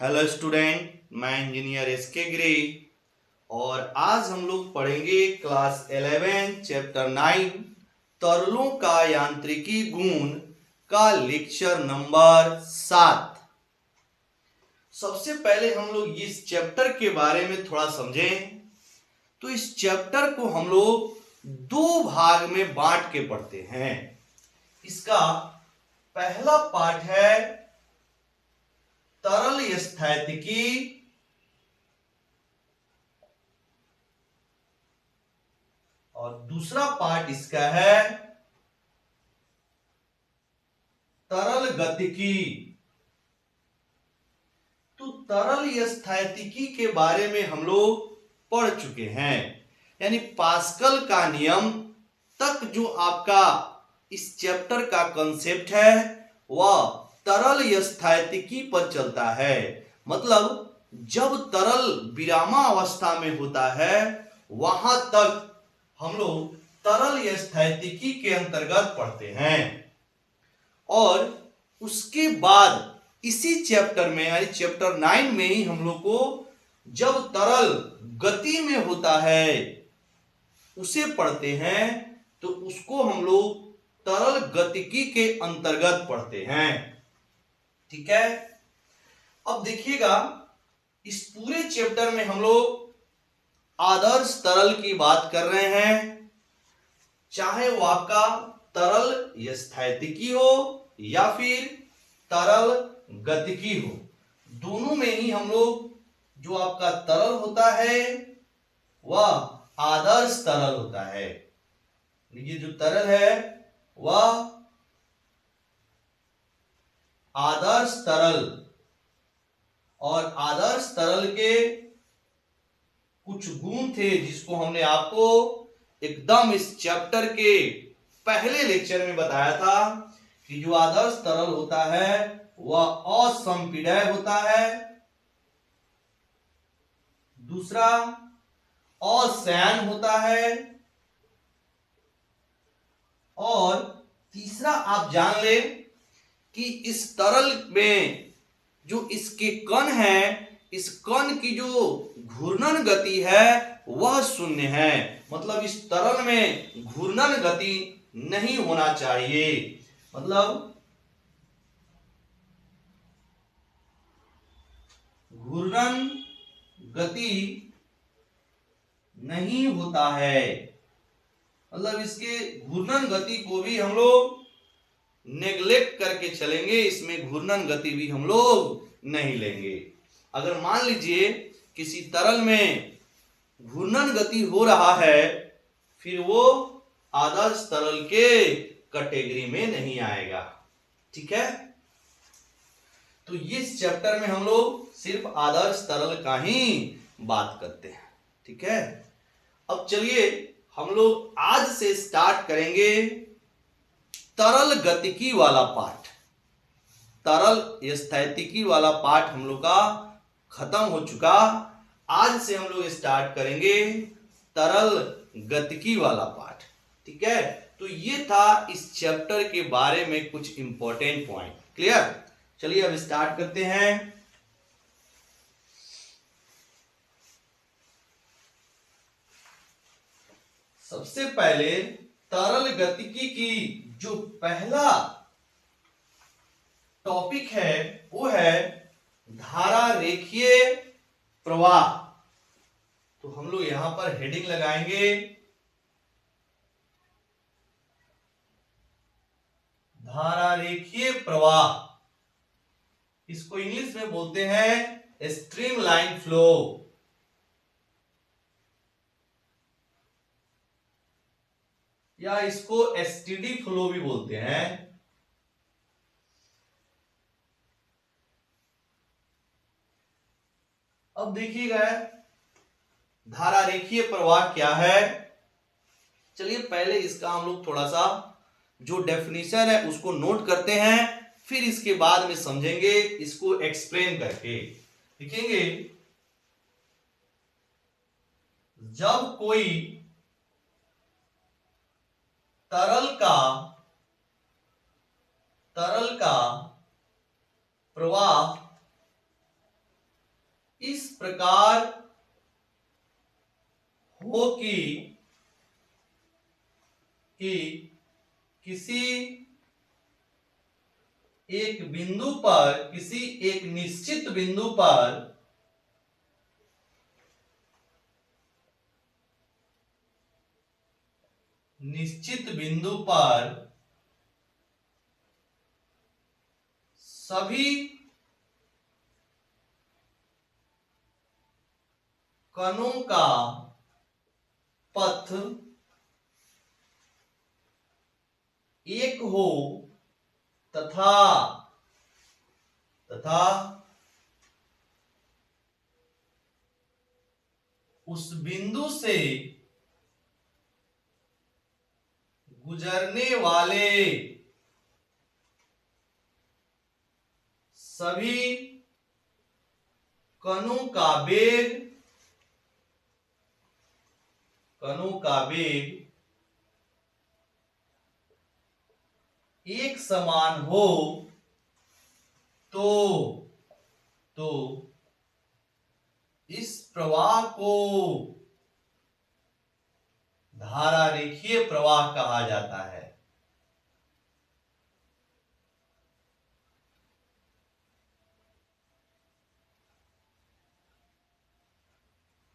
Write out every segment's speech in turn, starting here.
Hello student, मैं engineer SK गिरी और आज हम लोग पढ़ेंगे क्लास 11 चैप्टर 9 तरलों का यांत्रिकी गुण का लेक्चर नंबर 7। सबसे पहले हम लोग इस चैप्टर के बारे में थोड़ा समझें। तो इस चैप्टर को हम लोग दो भाग में बांट के पढ़ते हैं। इसका पहला पार्ट है तरल स्थैतिकी और दूसरा पार्ट इसका है तरल गतिकी। तो तरल स्थैतिकी के बारे में हम लोग पढ़ चुके हैं, यानी पास्कल का नियम तक जो आपका इस चैप्टर का कंसेप्ट है वह तरल स्थैतिकी पर चलता है। मतलब जब तरल विरामावस्था में होता है वहां तक हम लोग तरल स्थैतिकी के अंतर्गत पढ़ते हैं और उसके बाद इसी चैप्टर में यानी चैप्टर 9 में ही हम लोग को जब तरल गति में होता है उसे पढ़ते हैं, तो उसको हम लोग तरल गतिकी के अंतर्गत पढ़ते हैं। ठीक है, अब देखिएगा इस पूरे चैप्टर में हम लोग आदर्श तरल की बात कर रहे हैं, चाहे वो आपका तरल स्थैतिकी हो या फिर तरल गतिकी हो। दोनों में ही हम लोग जो आपका तरल होता है वह आदर्श तरल होता है। ये जो तरल है वह आदर्श तरल, और आदर्श तरल के कुछ गुण थे जिसको हमने आपको एकदम इस चैप्टर के पहले लेक्चर में बताया था कि जो आदर्श तरल होता है वह असंपीड्य होता है, दूसरा असंयन होता है, और तीसरा आप जान ले कि इस तरल में जो इसके कण है, इस कण की जो घूर्णन गति है वह शून्य है। मतलब इस तरल में घूर्णन गति नहीं होना चाहिए। मतलब घूर्णन गति नहीं होता है, मतलब इसके घूर्णन गति को भी हम लोग नेग्लेक्ट करके चलेंगे, इसमें घूर्णन गति भी हम लोग नहीं लेंगे। अगर मान लीजिए किसी तरल में घूर्णन गति हो रहा है फिर वो आदर्श तरल के कैटेगरी में नहीं आएगा। ठीक है, तो इस चैप्टर में हम लोग सिर्फ आदर्श तरल का ही बात करते हैं। ठीक है, अब चलिए हम लोग आज से स्टार्ट करेंगे तरल गतिकी वाला पार्ट। तरल स्थैतिकी वाला पार्ट हम लोग का खत्म हो चुका। आज से हम लोग स्टार्ट करेंगे तरल गतिकी वाला पार्ट। ठीक है, तो ये था इस चैप्टर के बारे में कुछ इंपॉर्टेंट पॉइंट। क्लियर? चलिए अब स्टार्ट करते हैं। सबसे पहले तरल गतिकी की जो पहला टॉपिक है वो है धारा रेखीय प्रवाह। तो हम लोग यहां पर हेडिंग लगाएंगे धारा रेखीय प्रवाह। इसको इंग्लिश में बोलते हैं स्ट्रीमलाइन फ्लो, या इसको एसटीडी फ्लो भी बोलते हैं। अब देखिएगा धारा रेखीय प्रवाह क्या है। चलिए पहले इसका हम लोग थोड़ा सा जो डेफिनेशन है उसको नोट करते हैं, फिर इसके बाद में समझेंगे इसको एक्सप्लेन करके। लिखेंगे जब कोई तरल का प्रवाह इस प्रकार हो कि किसी एक बिंदु पर, किसी एक निश्चित बिंदु पर सभी कणों का पथ एक हो तथा उस बिंदु से गुजरने वाले सभी कणों का वेग एक समान हो तो इस प्रवाह को धारा रेखीय प्रवाह कहा जाता है।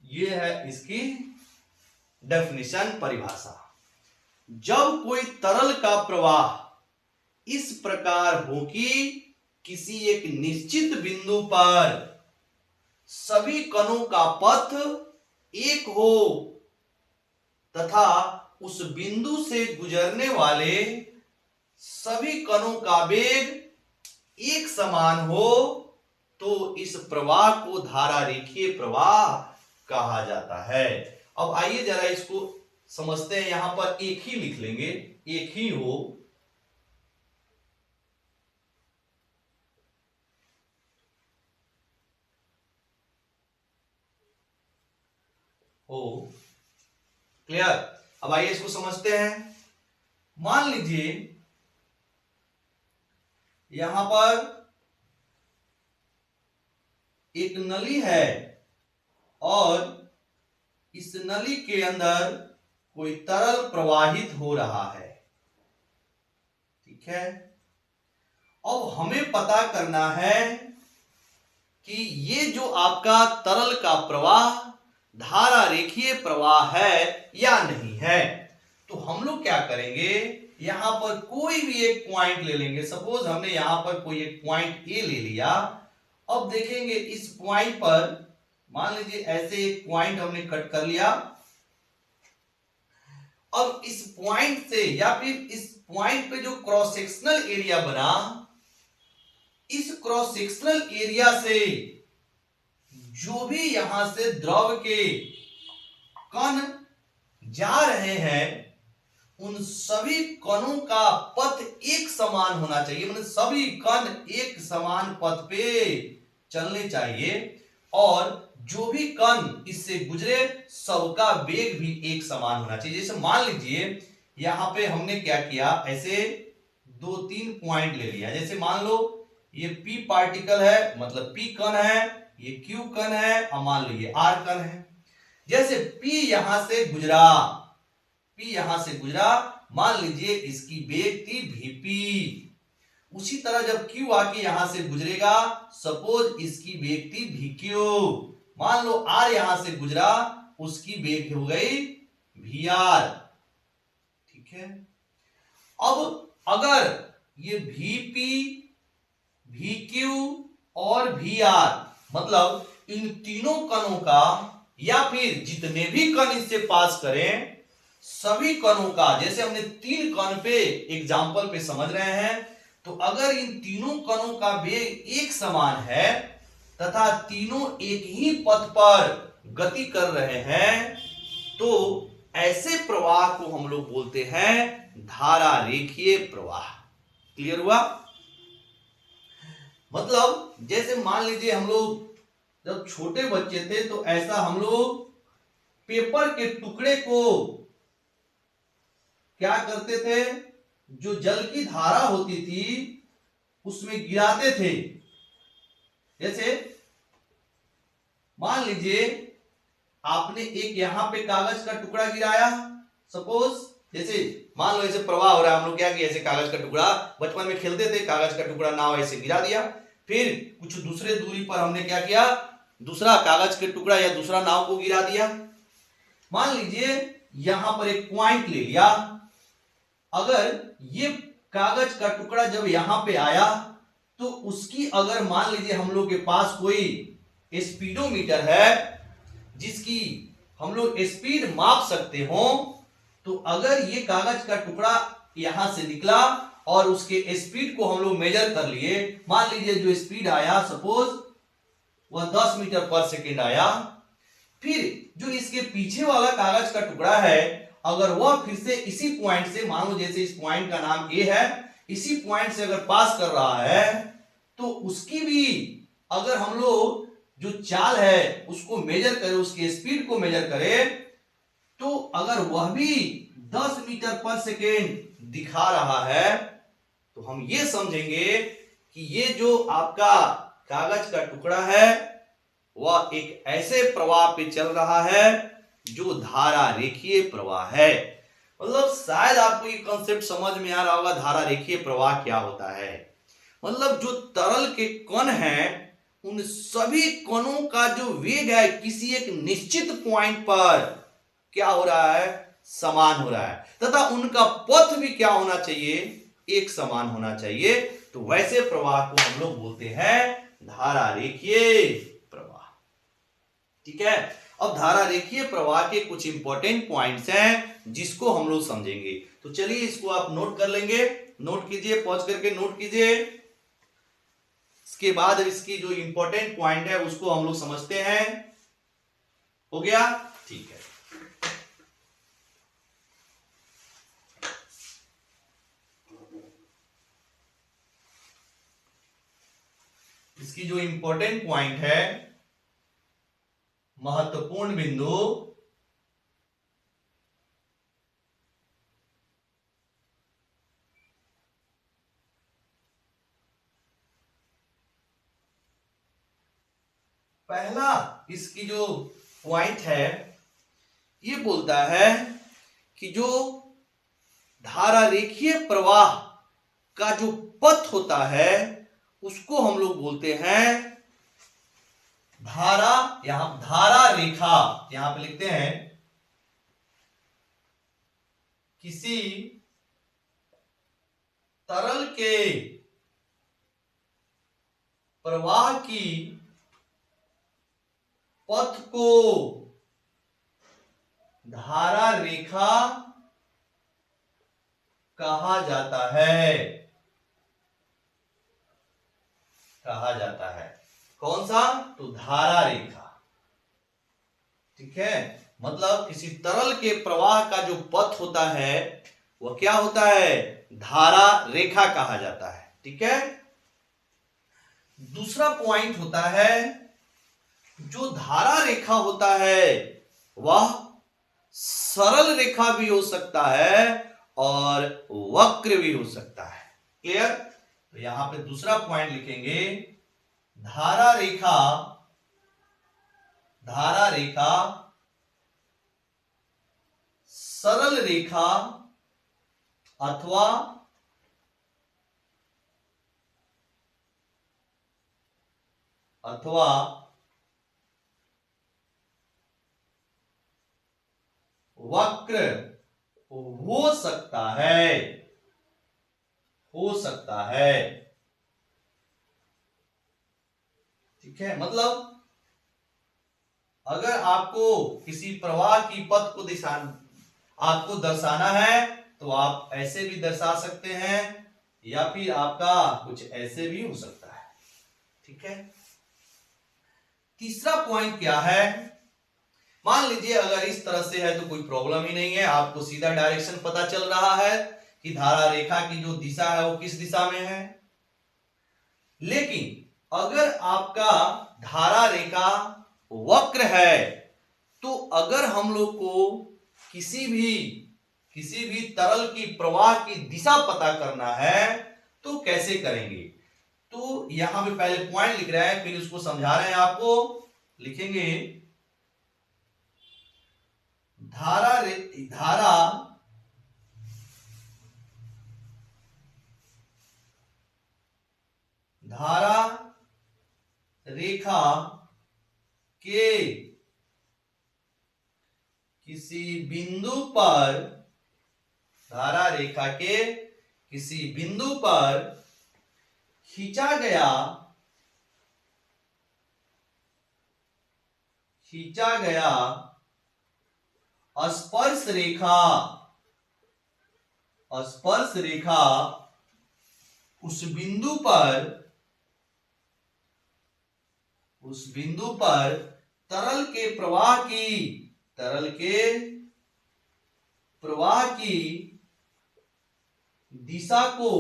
यह है इसकी डेफिनेशन, परिभाषा। जब कोई तरल का प्रवाह इस प्रकार हो कि किसी एक निश्चित बिंदु पर सभी कणों का पथ एक हो तथा उस बिंदु से गुजरने वाले सभी कणों का वेग एक समान हो तो इस प्रवाह को धारा रेखीय प्रवाह कहा जाता है। अब आइए जरा इसको समझते हैं। यहां पर एक ही लिख लेंगे, एक ही हो क्लियर। अब आइए इसको समझते हैं। मान लीजिए यहां पर एक नली है और इस नली के अंदर कोई तरल प्रवाहित हो रहा है, ठीक है। अब हमें पता करना है कि ये जो आपका तरल का प्रवाह धारा रेखीय प्रवाह है या नहीं है। तो हम लोग क्या करेंगे, यहां पर कोई भी एक पॉइंट ले लेंगे। सपोज हमने यहां पर कोई एक पॉइंट ए ले लिया। अब देखेंगे इस पॉइंट पर, मान लीजिए ऐसे एक पॉइंट हमने कट कर लिया। अब इस पॉइंट से या फिर इस पॉइंट पे जो क्रॉस सेक्शनल एरिया बना, इस क्रॉस सेक्शनल एरिया से जो भी यहां से द्रव के कण जा रहे हैं उन सभी कणों का पथ एक समान होना चाहिए। मतलब सभी कण एक समान पथ पे चलने चाहिए और जो भी कण इससे गुजरे सबका वेग भी एक समान होना चाहिए। जैसे मान लीजिए यहां पे हमने क्या किया, ऐसे दो तीन पॉइंट ले लिया। जैसे मान लो ये P पार्टिकल है, मतलब P कण है, ये Q कण है और मान लो ये R कण है। जैसे P यहां से गुजरा, मान लीजिए इसकी वेग थी Vp। उसी तरह जब Q आके यहां से गुजरेगा, सपोज इसकी वेग थी Vq। मान लो R यहां से गुजरा, उसकी वेग हो गई Vr, ठीक है। अब अगर ये Vp, Vq और Vr, मतलब इन तीनों कणों का या फिर जितने भी कण इससे पास करें सभी कणों का, जैसे हमने तीन कण पे एग्जांपल पे समझ रहे हैं, तो अगर इन तीनों कणों का वेग एक समान है तथा तीनों एक ही पथ पर गति कर रहे हैं तो ऐसे प्रवाह को हम लोग बोलते हैं धारा रेखीय प्रवाह। क्लियर हुआ? मतलब जैसे मान लीजिए हम लोग जब छोटे बच्चे थे तो ऐसा हम लोग पेपर के टुकड़े को क्या करते थे, जो जल की धारा होती थी उसमें गिराते थे। जैसे मान लीजिए आपने एक यहां पे कागज का टुकड़ा गिराया, सपोज जैसे मान लो ऐसे प्रवाह हो रहा है, हम लोग क्या किया, ऐसे कागज का टुकड़ा बचपन में खेलते थे, कागज का टुकड़ा नाव ऐसे गिरा दिया, फिर कुछ दूसरे दूरी पर हमने क्या किया, दूसरा कागज के टुकड़ा या दूसरा नाव को गिरा दिया। मान लीजिए यहां पर एक पॉइंट ले लिया, अगर ये कागज का टुकड़ा जब यहां पे आया तो उसकी अगर मान लीजिए हम लोग के पास कोई स्पीडोमीटर है जिसकी हम लोग स्पीड माप सकते हो, तो अगर ये कागज का टुकड़ा यहां से निकला और उसके स्पीड को हम लोग मेजर कर लिए, मान लीजिए जो स्पीड आया सपोज वह 10 मीटर पर सेकेंड आया, फिर जो इसके पीछे वाला कागज का टुकड़ा है अगर वह फिर से इसी पॉइंट से, मान लो जैसे इस पॉइंट का नाम ए है, इसी पॉइंट से अगर पास कर रहा है तो उसकी भी अगर हम लोग जो चाल है उसको मेजर करें, उसकी स्पीड को मेजर करें, तो अगर वह भी 10 मीटर पर सेकेंड दिखा रहा है तो हम ये समझेंगे कि ये जो आपका कागज का टुकड़ा है वह एक ऐसे प्रवाह पे चल रहा है जो धारा रेखीय प्रवाह है। मतलब शायद आपको ये कॉन्सेप्ट समझ में आ रहा होगा, धारा रेखीय प्रवाह क्या होता है। मतलब जो तरल के कण हैं उन सभी कणों का जो वेग है किसी एक निश्चित पॉइंट पर क्या हो रहा है, समान हो रहा है, तथा उनका पथ भी क्या होना चाहिए, एक समान होना चाहिए। तो वैसे प्रवाह को हम लोग बोलते हैं धारा रेखीय प्रवाह। ठीक है, अब धारा रेखीय प्रवाह के कुछ इंपॉर्टेंट पॉइंट्स हैं जिसको हम लोग समझेंगे। तो चलिए इसको आप नोट कर लेंगे, नोट कीजिए, पॉज करके नोट कीजिए। इसके बाद इसकी जो इंपॉर्टेंट पॉइंट है उसको हम लोग समझते हैं। हो गया, ठीक है। इसकी जो इंपॉर्टेंट पॉइंट है, महत्वपूर्ण बिंदु, पहला इसकी जो पॉइंट है ये बोलता है कि जो धारा रेखीय प्रवाह का जो पथ होता है उसको हम लोग बोलते हैं धारा, यहां धारा रेखा, यहां पे लिखते हैं किसी तरल के प्रवाह की पथ को धारा रेखा कहा जाता है, कहा जाता है। कौन सा, तो धारा रेखा। ठीक है, मतलब किसी तरल के प्रवाह का जो पथ होता है वह क्या होता है, धारा रेखा कहा जाता है। ठीक है, दूसरा पॉइंट होता है जो धारा रेखा होता है वह सरल रेखा भी हो सकता है और वक्र भी हो सकता है। क्लियर, तो यहां पे दूसरा पॉइंट लिखेंगे, धारा रेखा, धारा रेखा सरल रेखा अथवा वक्र हो सकता है, हो सकता है। ठीक है, मतलब अगर आपको किसी प्रवाह की पथ को आपको दर्शाना है तो आप ऐसे भी दर्शा सकते हैं या फिर आपका कुछ ऐसे भी हो सकता है। ठीक है, तीसरा पॉइंट क्या है, मान लीजिए अगर इस तरह से है तो कोई प्रॉब्लम ही नहीं है, आपको सीधा डायरेक्शन पता चल रहा है कि धारा रेखा की जो दिशा है वो किस दिशा में है। लेकिन अगर आपका धारा रेखा वक्र है तो अगर हम लोग को किसी भी तरल की प्रवाह की दिशा पता करना है तो कैसे करेंगे। तो यहां पे पहले पॉइंट लिख रहे हैं फिर उसको समझा रहे हैं आपको। लिखेंगे धारा धारा धारा रेखा के किसी बिंदु पर, धारा रेखा के किसी बिंदु पर खींचा गया स्पर्श रेखा, स्पर्श रेखा उस बिंदु पर तरल के प्रवाह की दिशा को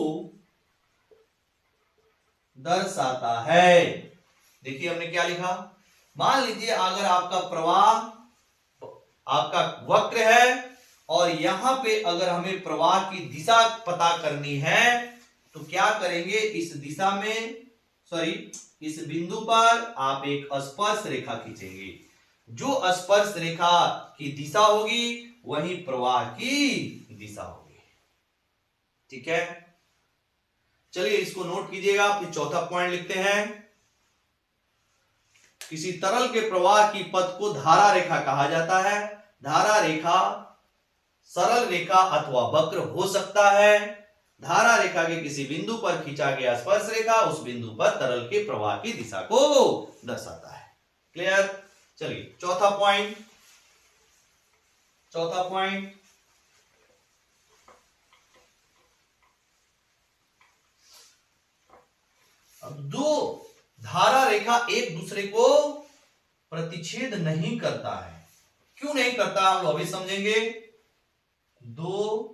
दर्शाता है। देखिए हमने क्या लिखा, मान लीजिए अगर आपका प्रवाह आपका वक्र है और यहां पे अगर हमें प्रवाह की दिशा पता करनी है तो क्या करेंगे, इस दिशा में इस बिंदु पर आप एक स्पर्श रेखा खींचेंगे। जो स्पर्श रेखा की दिशा होगी वही प्रवाह की दिशा होगी। ठीक है, चलिए इसको नोट कीजिएगा। फिर चौथा पॉइंट लिखते हैं, किसी तरल के प्रवाह की पथ को धारा रेखा कहा जाता है। धारा रेखा सरल रेखा अथवा वक्र हो सकता है। धारा रेखा के किसी बिंदु पर खींचा गया स्पर्श रेखा उस बिंदु पर तरल के प्रवाह की दिशा को दर्शाता है। क्लियर? चलिए चौथा पॉइंट, अब दो धारा रेखा एक दूसरे को प्रतिच्छेद नहीं करता है। क्यों नहीं करता हम लोग अभी समझेंगे। दो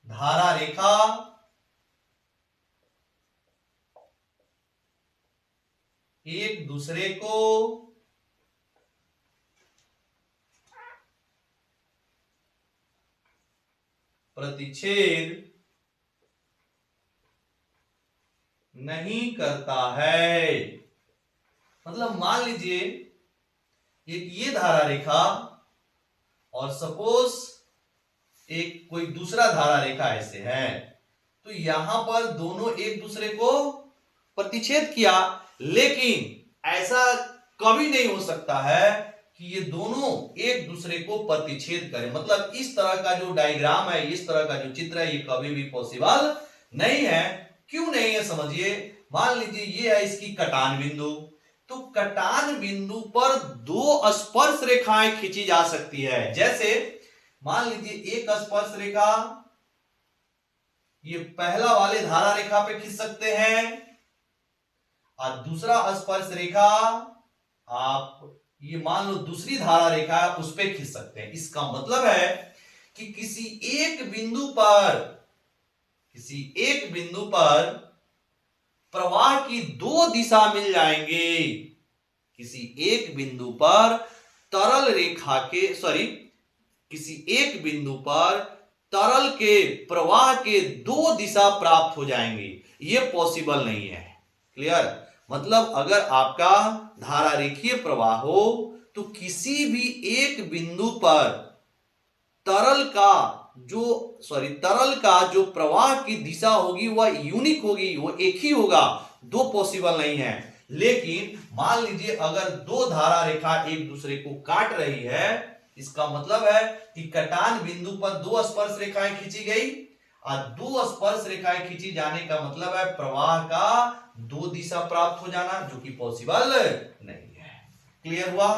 धारा रेखा एक दूसरे को प्रतिच्छेद नहीं करता है। मतलब मान लीजिए एक ये धारा रेखा और सपोज एक कोई दूसरा धारा रेखा ऐसे है, तो यहां पर दोनों एक दूसरे को प्रतिच्छेद किया, लेकिन ऐसा कभी नहीं हो सकता है कि ये दोनों एक दूसरे को प्रतिच्छेद करें। मतलब इस तरह का जो डायग्राम है, इस तरह का जो चित्र है, ये कभी भी पॉसिबल नहीं है। क्यों नहीं है समझिए। मान लीजिए ये है इसकी कटान बिंदु, तो कटान बिंदु पर दो स्पर्श रेखाएं खींची जा सकती है। जैसे मान लीजिए एक स्पर्श रेखा ये पहला वाले धारा रेखा पे खींच सकते हैं और दूसरा स्पर्श रेखा आप ये मान लो दूसरी धारा रेखा उस पे खींच सकते हैं। इसका मतलब है कि किसी एक बिंदु पर प्रवाह की दो दिशा मिल जाएंगे। किसी एक बिंदु पर तरल के प्रवाह के दो दिशा प्राप्त हो जाएंगे। यह पॉसिबल नहीं है। क्लियर? मतलब अगर आपका धारा रेखीय प्रवाह हो तो किसी भी एक बिंदु पर तरल का जो प्रवाह की दिशा होगी वह यूनिक होगी, वो एक ही होगा। दो पॉसिबल नहीं है। लेकिन मान लीजिए अगर दो धारा रेखा एक दूसरे को काट रही है, इसका मतलब है कि कटान बिंदु पर दो स्पर्श रेखाएं खींची गई और दो स्पर्श रेखाएं खींची जाने का मतलब है प्रवाह का दो दिशा प्राप्त हो जाना, जो कि पॉसिबल नहीं है। क्लियर हुआ?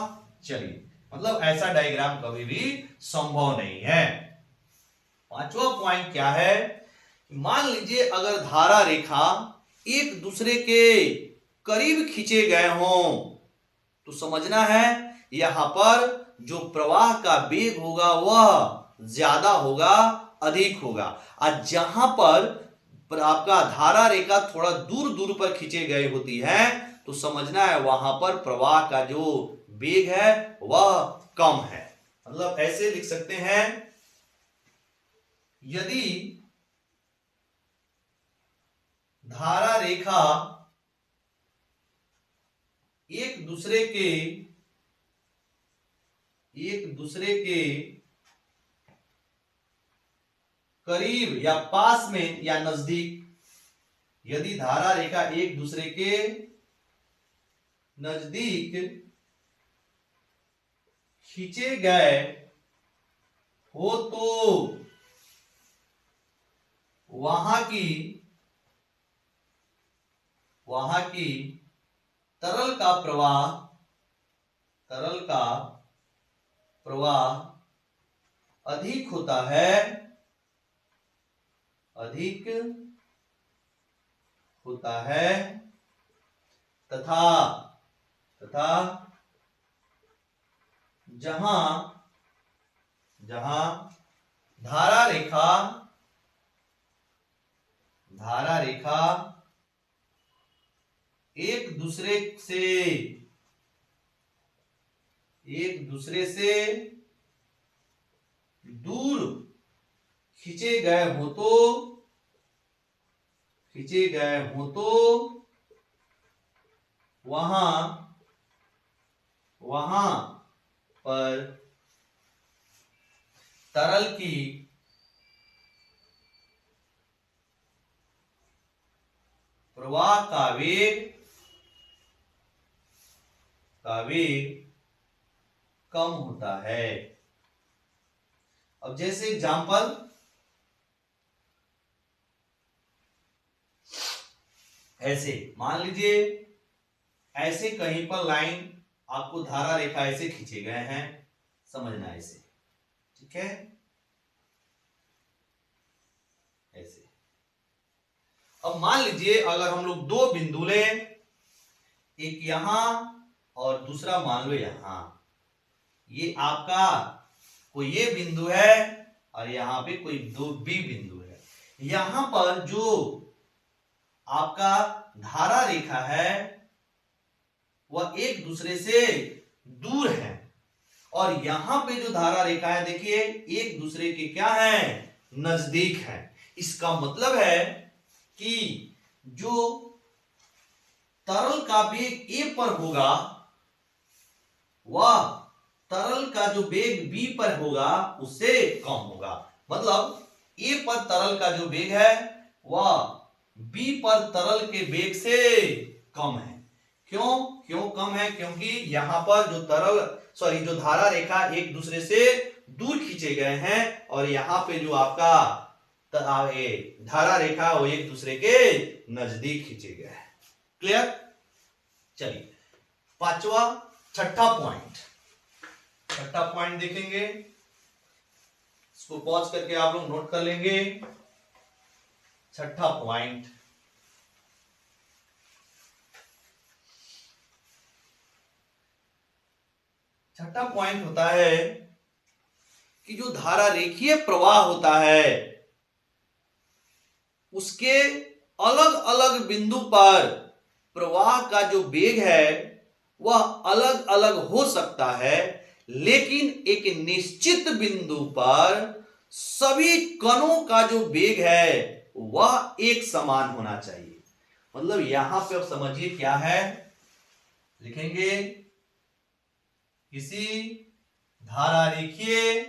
चलिए, मतलब ऐसा डायग्राम कभी भी संभव नहीं है। पांचवा पॉइंट क्या है, मान लीजिए अगर धारा रेखा एक दूसरे के करीब खींचे गए हों तो समझना है यहां पर जो प्रवाह का वेग होगा वह ज्यादा होगा, अधिक होगा। और जहां पर आपका धारा रेखा थोड़ा दूर दूर पर खींचे गए होती है तो समझना है वहां पर प्रवाह का जो वेग है वह कम है। मतलब ऐसे लिख सकते हैं, यदि धारा रेखा एक दूसरे के एक दूसरे के करीब या पास में या नजदीक, यदि धारा रेखा एक दूसरे के नजदीक खींचे गए हो तो वहां की तरल का प्रवाह अधिक होता है, तथा जहां धारा रेखा एक दूसरे से दूर खींचे गए हो तो वहां पर तरल की प्रवाह का वेग कम होता है। अब जैसे एग्जांपल, ऐसे मान लीजिए, ऐसे कहीं पर लाइन आपको धारा रेखा ऐसे खींचे गए हैं, समझना ऐसे, ठीक है, ऐसे। अब मान लीजिए अगर हम लोग दो बिंदु लें, एक यहां और दूसरा मान लो यहां, ये आपका कोई ये बिंदु है और यहां पे कोई दो बी बिंदु है। यहां पर जो आपका धारा रेखा है वह एक दूसरे से दूर है, और यहां पे जो धारा रेखा है देखिए एक दूसरे के क्या है, नजदीक है। इसका मतलब है कि जो तरल का वेग ए पर होगा वह तरल का जो वेग बी पर होगा उससे कम होगा। मतलब ए पर तरल का जो वेग है वह बी पर तरल के वेग से कम है। क्यों कम है? क्योंकि यहां पर जो धारा रेखा एक दूसरे से दूर खींचे गए हैं, और यहां पे जो आपका धारा रेखा वो एक दूसरे के नजदीक खींचे गए हैं। क्लियर? चलिए छठा पॉइंट देखेंगे, इसको पॉज करके आप लोग नोट कर लेंगे। छठा पॉइंट होता है कि जो धारा रेखीय प्रवाह होता है उसके अलग अलग बिंदु पर प्रवाह का जो वेग है वह अलग अलग हो सकता है, लेकिन एक निश्चित बिंदु पर सभी कणों का जो वेग है वह एक समान होना चाहिए। मतलब यहां पे अब समझिए क्या है, लिखेंगे किसी धारा रेखीय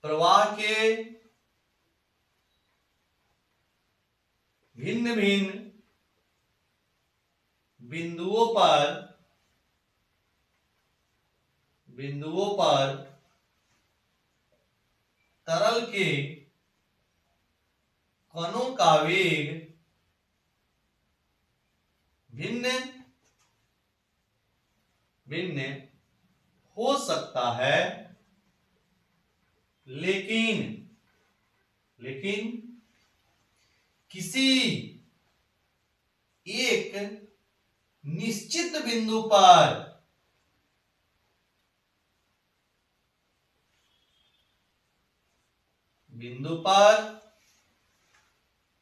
प्रवाह के भिन्न भिन्न बिंदुओं पर तरल के कणों का वेग भिन्न हो सकता है, लेकिन किसी एक निश्चित बिंदु पर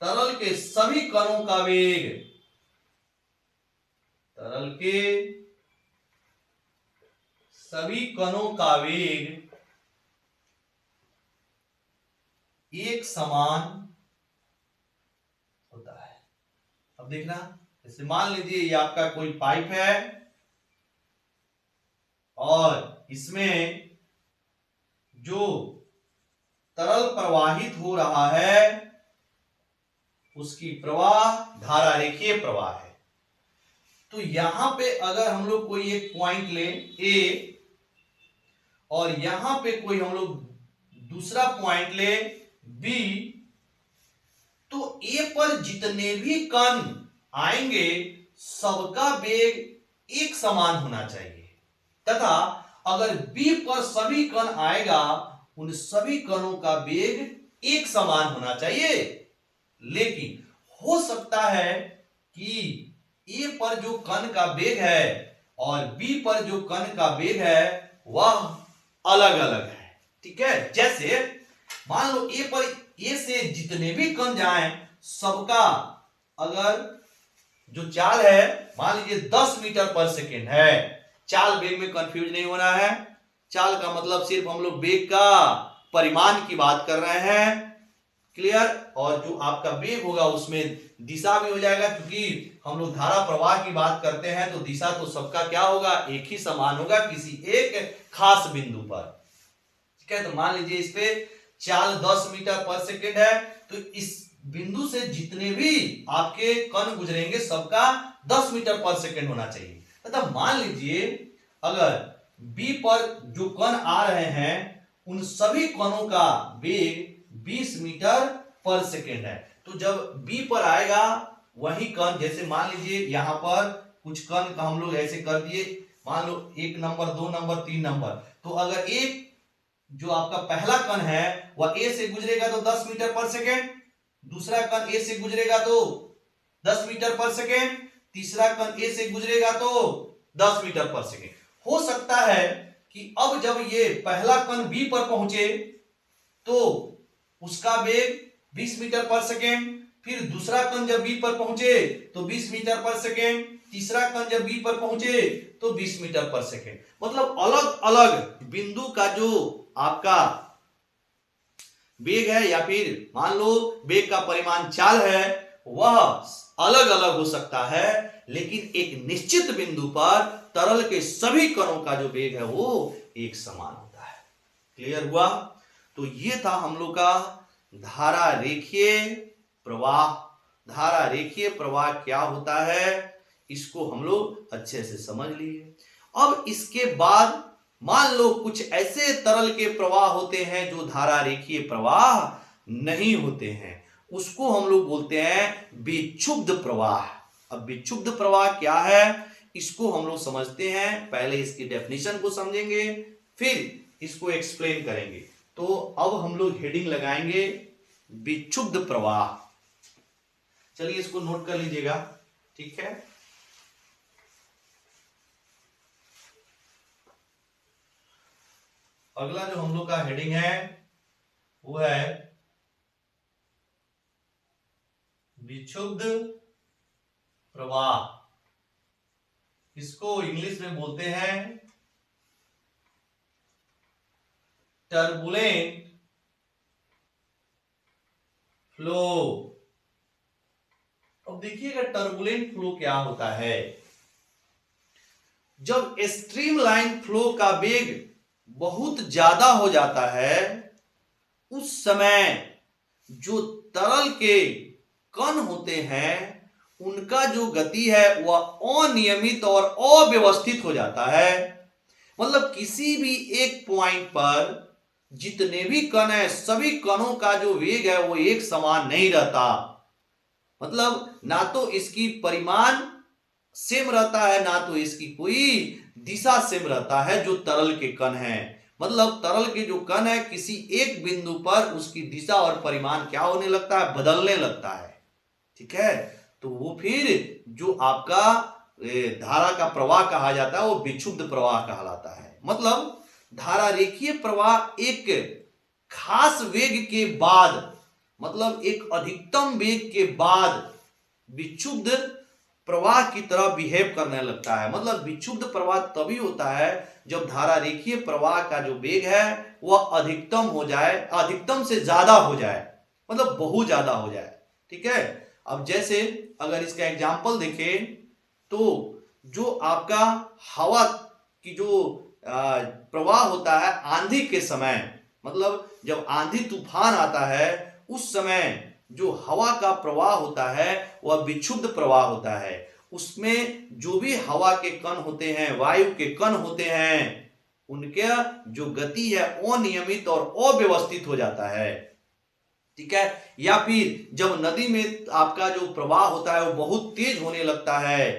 तरल के सभी कणों का वेग एक समान होता है। अब देखना जैसे मान लीजिए ये आपका कोई पाइप है और इसमें जो तरल प्रवाहित हो रहा है उसकी प्रवाह धारा रेखीय प्रवाह है। तो यहां पे अगर हम लोग कोई एक पॉइंट लें ए और यहां पे कोई हम लोग दूसरा पॉइंट लें बी, तो ए पर जितने भी कण आएंगे सबका वेग एक समान होना चाहिए, तथा अगर बी पर सभी कण आएगा उन सभी कणों का वेग एक समान होना चाहिए। लेकिन हो सकता है कि ए पर जो कण का वेग है और बी पर जो कण का वेग है वह अलग अलग है। ठीक है, जैसे मान लो ए से जितने भी कण जाएं सबका अगर जो चाल है मान लीजिए 10 मीटर पर सेकेंड है। चाल वेग में कंफ्यूज नहीं होना है। चाल का मतलब सिर्फ हम लोग वेग का परिमाण की बात कर रहे हैं, क्लियर। और जो आपका वेग होगा उसमें दिशा भी हो जाएगा, क्योंकि हम लोग धारा प्रवाह की बात करते हैं तो दिशा तो सबका क्या होगा, एक ही समान होगा किसी एक खास बिंदु पर। ठीक है, तो मान लीजिए इस पे चाल 10 मीटर पर सेकेंड है, तो इस बिंदु से जितने भी आपके कण गुजरेंगे सबका 10 मीटर पर सेकेंड होना चाहिए। तथा मान लीजिए अगर बी पर जो कण आ रहे हैं उन सभी कणों का वेग 20 मीटर पर सेकेंड है, तो जब बी पर आएगा वही कण, जैसे मान लीजिए यहां पर कुछ कण का हम लोग ऐसे कर दिए, मान लो 1 नंबर 2 नंबर 3 नंबर, तो अगर एक जो आपका पहला कण है वह ए से गुजरेगा तो 10 मीटर पर सेकेंड, दूसरा कण ए से गुजरेगा तो 10 मीटर पर सेकेंड, तीसरा कण ए से गुजरेगा तो 10 मीटर पर सेकेंड। हो सकता है कि अब जब ये पहला कण बी पर पहुंचे तो उसका वेग 20 मीटर पर सेकेंड, फिर दूसरा कण जब बी पर पहुंचे तो 20 मीटर पर सेकेंड, तीसरा कण जब बी पर पहुंचे तो 20 मीटर पर सेकेंड। मतलब अलग अलग बिंदु का जो आपका वेग है या फिर मान लो वेग का परिमाण चाल है वह अलग अलग हो सकता है, लेकिन एक निश्चित बिंदु पर तरल के सभी कणों का जो वेग है वो एक समान होता है। क्लियर हुआ? तो ये था हम लोग का धारा रेखीय प्रवाह। धारा रेखीय प्रवाह क्या होता है इसको हम लोग अच्छे से समझ लिए। अब इसके बाद मान लो कुछ ऐसे तरल के प्रवाह होते हैं जो धारा रेखीय प्रवाह नहीं होते हैं, उसको हम लोग बोलते हैं विक्षुब्ध प्रवाह। अब विक्षुब्ध प्रवाह क्या है इसको हम लोग समझते हैं। पहले इसकी डेफिनेशन को समझेंगे फिर इसको एक्सप्लेन करेंगे। तो अब हम लोग हेडिंग लगाएंगे विक्षुब्ध प्रवाह। चलिए इसको नोट कर लीजिएगा, ठीक है। अगला जो हम लोग का हेडिंग है वो है विक्षुब्ध प्रवाह। इसको इंग्लिश में बोलते हैं टर्बुलेंट फ्लो। अब देखिएगा टर्बुलेंट फ्लो क्या होता है। जब स्ट्रीमलाइन फ्लो का वेग बहुत ज्यादा हो जाता है उस समय जो तरल के कण होते हैं उनका जो गति है वह अनियमित और अव्यवस्थित हो जाता है। मतलब किसी भी एक पॉइंट पर जितने भी कण है सभी कणों का जो वेग है वो एक समान नहीं रहता। मतलब ना तो इसकी परिमाण सेम रहता है ना तो इसकी कोई दिशा सेम रहता है जो तरल के कण है। मतलब तरल के जो कण है किसी एक बिंदु पर उसकी दिशा और परिमाण क्या होने लगता है, बदलने लगता है। ठीक है, तो वो फिर जो आपका धारा का प्रवाह कहा जाता है वो विक्षुब्ध प्रवाह कहलाता है। मतलब धारा रेखीय प्रवाह एक खास वेग के बाद, मतलब एक अधिकतम वेग के बाद विक्षुब्ध प्रवाह की तरह बिहेव करने लगता है। मतलब विक्षुब्ध प्रवाह तभी होता है जब धारा रेखीय प्रवाह का जो वेग है वह अधिकतम हो जाए, अधिकतम से ज्यादा हो जाए, मतलब बहुत ज्यादा हो जाए। ठीक है, अब जैसे अगर इसका एग्जाम्पल देखें तो जो आपका हवा की जो प्रवाह होता है आंधी के समय, मतलब जब आंधी तूफान आता है उस समय जो हवा का प्रवाह होता है वह विक्षुब्ध प्रवाह होता है। उसमें जो भी हवा के कण होते हैं, वायु के कण होते हैं, उनके जो गति है अनियमित और अव्यवस्थित हो जाता है। ठीक है। या फिर जब नदी में आपका जो प्रवाह होता है वो बहुत तेज होने लगता है,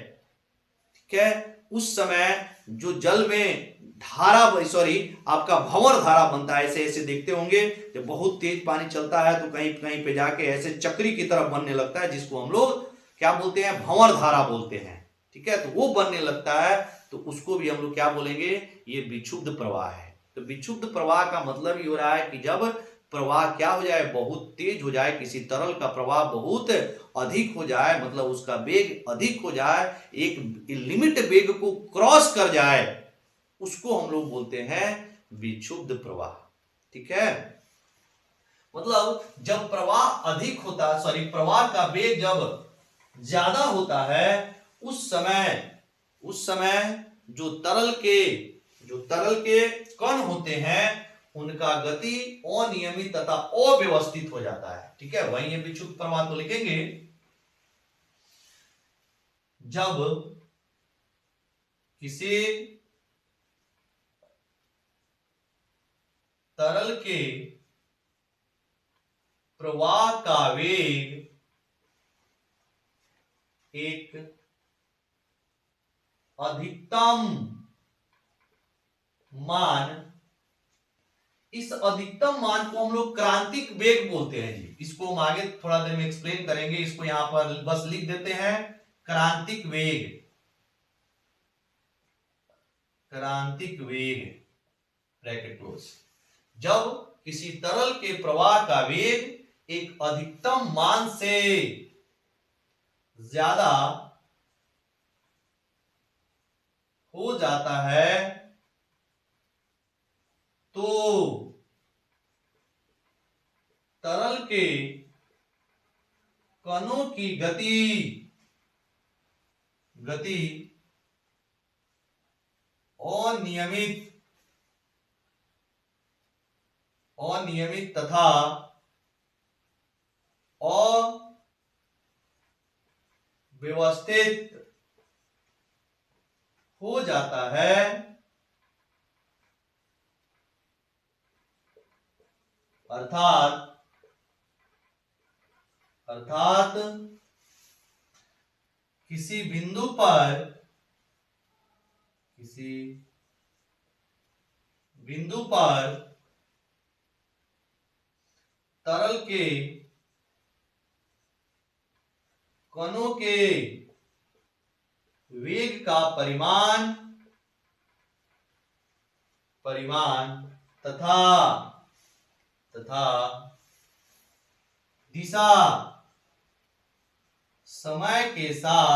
ठीक है, उस समय जो जल में धारा, सॉरी, आपका भंवर धारा बनता है। ऐसे ऐसे देखते होंगे जब बहुत तेज पानी चलता है तो कहीं कहीं पे जाके ऐसे चक्री की तरफ बनने लगता है, जिसको हम लोग क्या बोलते हैं, भंवर धारा बोलते हैं। ठीक है, तो वो बनने लगता है तो उसको भी हम लोग क्या बोलेंगे, ये विक्षुब्ध प्रवाह है। तो विक्षुब्ध प्रवाह का मतलब ये हो रहा है कि जब प्रवाह क्या हो जाए, बहुत तेज हो जाए, किसी तरल का प्रवाह बहुत अधिक हो जाए, मतलब उसका वेग अधिक हो जाए, एक लिमिट वेग को क्रॉस कर जाए, उसको हम लोग बोलते हैं विक्षुब्ध प्रवाह। ठीक है, मतलब जब प्रवाह अधिक होता है, सॉरी, प्रवाह का वेग जब ज्यादा होता है उस समय जो तरल के कण होते हैं उनका गति अनियमित तथा अव्यवस्थित हो जाता है। ठीक है, वही ये विक्षुब्ध प्रवाह तो लिखेंगे, जब किसी तरल के प्रवाह का वेग एक अधिकतम मान, इस अधिकतम मान को हम लोग क्रांतिक वेग बोलते हैं जी। इसको हम आगे थोड़ा देर में एक्सप्लेन करेंगे, इसको यहां पर बस लिख देते हैं क्रांतिक वेग, क्रांतिक वेग ब्रैकेट क्लोज। जब किसी तरल के प्रवाह का वेग एक अधिकतम मान से ज्यादा हो जाता है तो तरल के कणों की गति अनियमित तथा अव्यवस्थित हो जाता है, अर्थात किसी बिंदु पर तरल के कणों के वेग का परिमाण तथा दिशा समय के साथ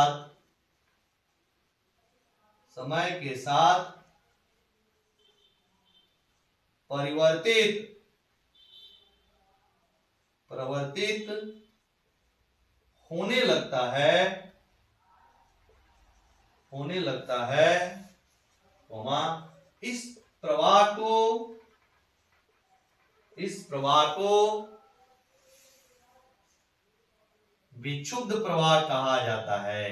परिवर्तित होने लगता है, इस प्रवाह को विक्षुब्ध प्रवाह कहा जाता है।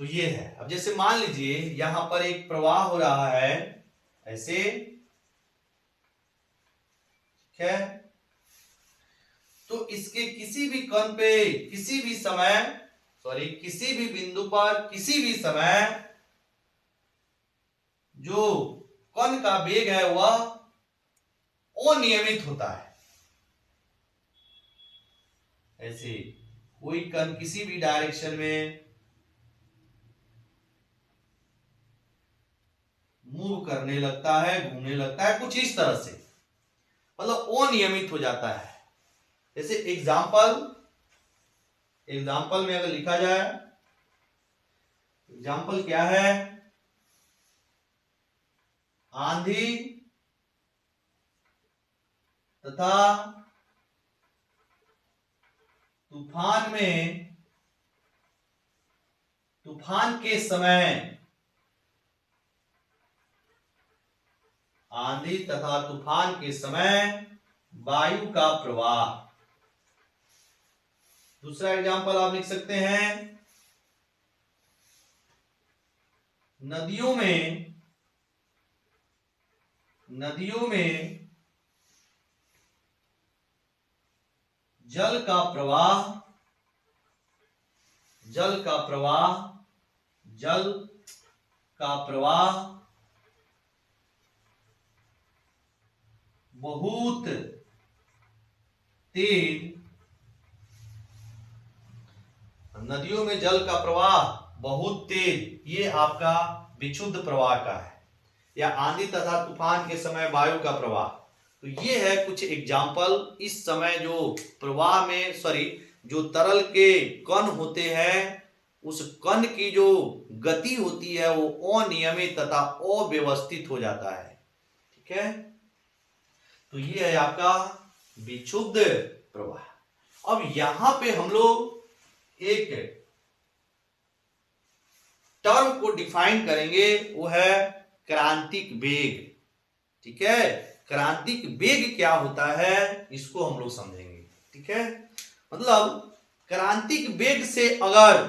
तो ये है। अब जैसे मान लीजिए यहां पर एक प्रवाह हो रहा है ऐसे, ठीक है, तो इसके किसी भी कण पे किसी भी समय, सॉरी, किसी भी बिंदु पर किसी भी समय जो कण का वेग है वह अनियमित होता है। ऐसे कोई कण किसी भी डायरेक्शन में मूव करने लगता है, घूमने लगता है, कुछ इस तरह से, मतलब अनियमित हो जाता है। जैसे एग्जाम्पल एग्जाम्पल में अगर लिखा जाए, एग्जाम्पल क्या है, आंधी तथा तूफान में, तूफान के समय, आंधी तथा तूफान के समय वायु का प्रवाह। दूसरा एग्जाम्पल आप लिख सकते हैं, नदियों में, नदियों में जल का प्रवाह, जल का प्रवाह, जल का प्रवाह बहुत तेज, नदियों में जल का प्रवाह बहुत तेज, ये आपका विशुद्ध प्रवाह का है। या आंधी तथा तूफान के समय वायु का प्रवाह। तो ये है कुछ एग्जाम्पल, इस समय जो प्रवाह में जो तरल के कण होते हैं, उस कण की जो गति होती है वो अनियमित तथा अव्यवस्थित हो जाता है। ठीक है, तो ये है आपका विशुद्ध प्रवाह। अब यहां पे हम लोग एक टर्म को डिफाइन करेंगे, वो है क्रांतिक वेग। ठीक है, क्रांतिक वेग क्या होता है इसको हम लोग समझेंगे। ठीक है, मतलब क्रांतिक वेग से अगर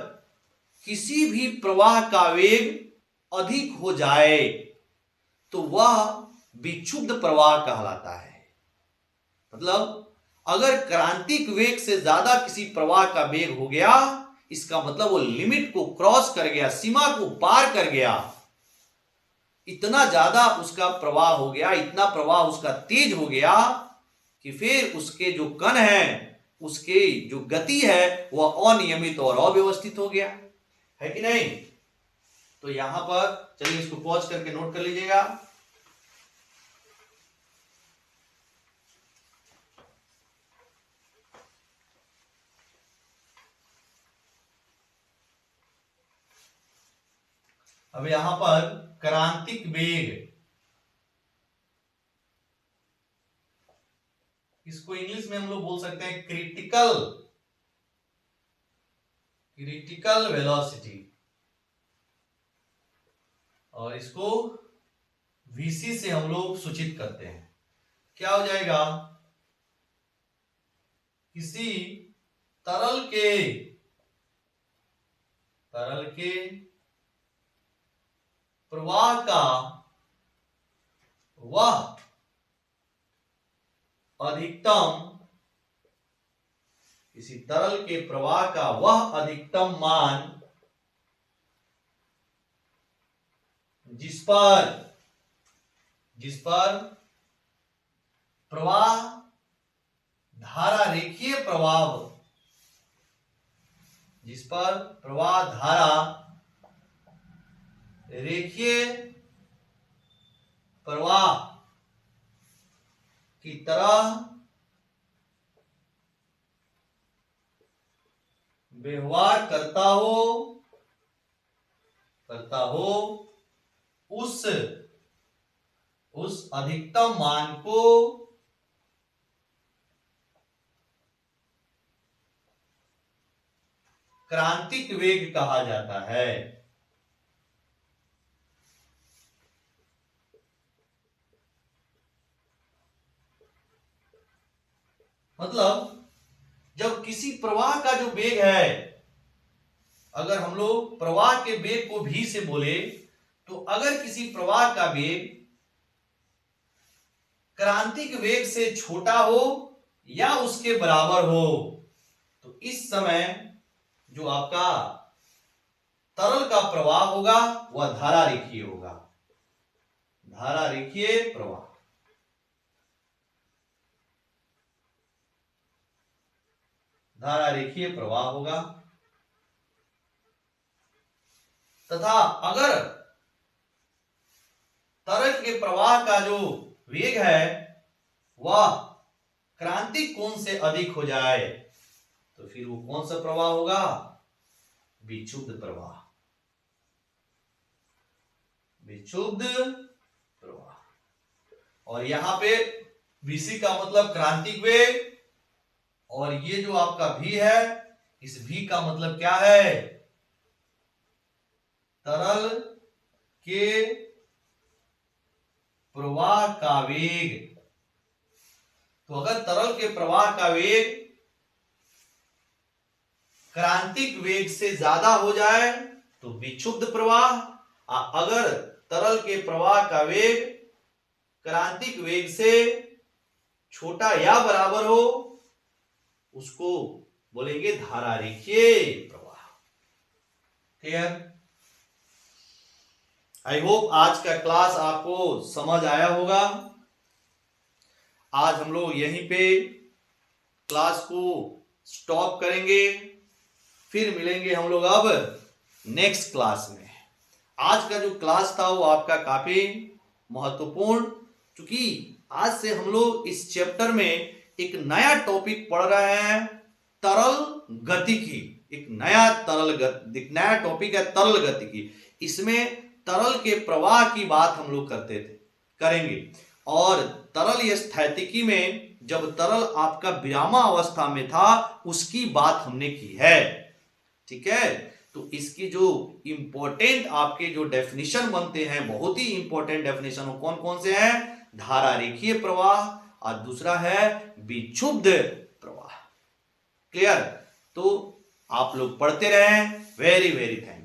किसी भी प्रवाह का वेग अधिक हो जाए तो वह विक्षुब्ध प्रवाह कहलाता है। मतलब अगर क्रांतिक वेग से ज्यादा किसी प्रवाह का वेग हो गया, इसका मतलब वो लिमिट को क्रॉस कर गया, सीमा को पार कर गया, इतना ज्यादा उसका प्रवाह हो गया, इतना प्रवाह उसका तेज हो गया कि फिर उसके जो कण है, उसके जो गति है वह अनियमित और अव्यवस्थित हो गया, है कि नहीं। तो यहां पर चलिए इसको पॉज करके नोट कर लीजिएगा। अब यहां पर क्रांतिक वेग, इसको इंग्लिश में हम लोग बोल सकते हैं क्रिटिकल, क्रिटिकल वेलोसिटी, और इसको वीसी से हम लोग सूचित करते हैं। क्या हो जाएगा, किसी तरल के, तरल के प्रवाह का वह अधिकतम, किसी तरल के प्रवाह का वह अधिकतम मान जिस पर प्रवाह धारा रेखीय प्रवाह, जिस पर प्रवाह धारा रेखीय प्रवाह की तरह व्यवहार करता हो, उस अधिकतम मान को क्रांतिक वेग कहा जाता है। मतलब जब किसी प्रवाह का जो वेग है, अगर हम लोग प्रवाह के वेग को भी से बोले, तो अगर किसी प्रवाह का वेग क्रांतिक वेग से छोटा हो या उसके बराबर हो, तो इस समय जो आपका तरल का प्रवाह होगा वह धारा रेखीय होगा, धारा रेखीय प्रवाह। धारा रेखीय प्रवाह होगा। तथा अगर तरल के प्रवाह का जो वेग है वह क्रांतिक कोण से अधिक हो जाए, तो फिर वो कौन सा प्रवाह होगा? विक्षुब्ध प्रवाह। विक्षुब्ध प्रवाह। और यहां पे VC का मतलब क्रांतिक वेग, और ये जो आपका V है, इस V का मतलब क्या है? तरल के प्रवाह का वेग। तो अगर तरल के प्रवाह का वेग क्रांतिक वेग से ज्यादा हो जाए तो विक्षुब्ध प्रवाह, अगर तरल के प्रवाह का वेग क्रांतिक वेग से छोटा या बराबर हो उसको बोलेंगे धारा रेखीय प्रवाह। क्लियर? आई होप आज का क्लास आपको समझ आया होगा। आज हम लोग यहीं पे क्लास को स्टॉप करेंगे, फिर मिलेंगे हम लोग अब नेक्स्ट क्लास में। आज का जो क्लास था वो आपका काफी महत्वपूर्ण, क्योंकि आज से हम लोग इस चैप्टर में एक नया टॉपिक पढ़ रहे हैं, तरल गतिकी। एक नया टॉपिक है तरल गतिकी। इसमें तरल के प्रवाह की बात हम लोग करेंगे। और तरल स्थैतिकी में जब तरल आपका विरामावस्था में था उसकी बात हमने की है। ठीक है, तो इसकी जो इंपॉर्टेंट आपके जो डेफिनेशन बनते हैं, बहुत ही इंपॉर्टेंट डेफिनेशन कौन कौन से हैं? धारा रेखीय प्रवाह और दूसरा है विक्षुब्ध प्रवाह। क्लियर? तो आप लोग पढ़ते रहें। Very very thank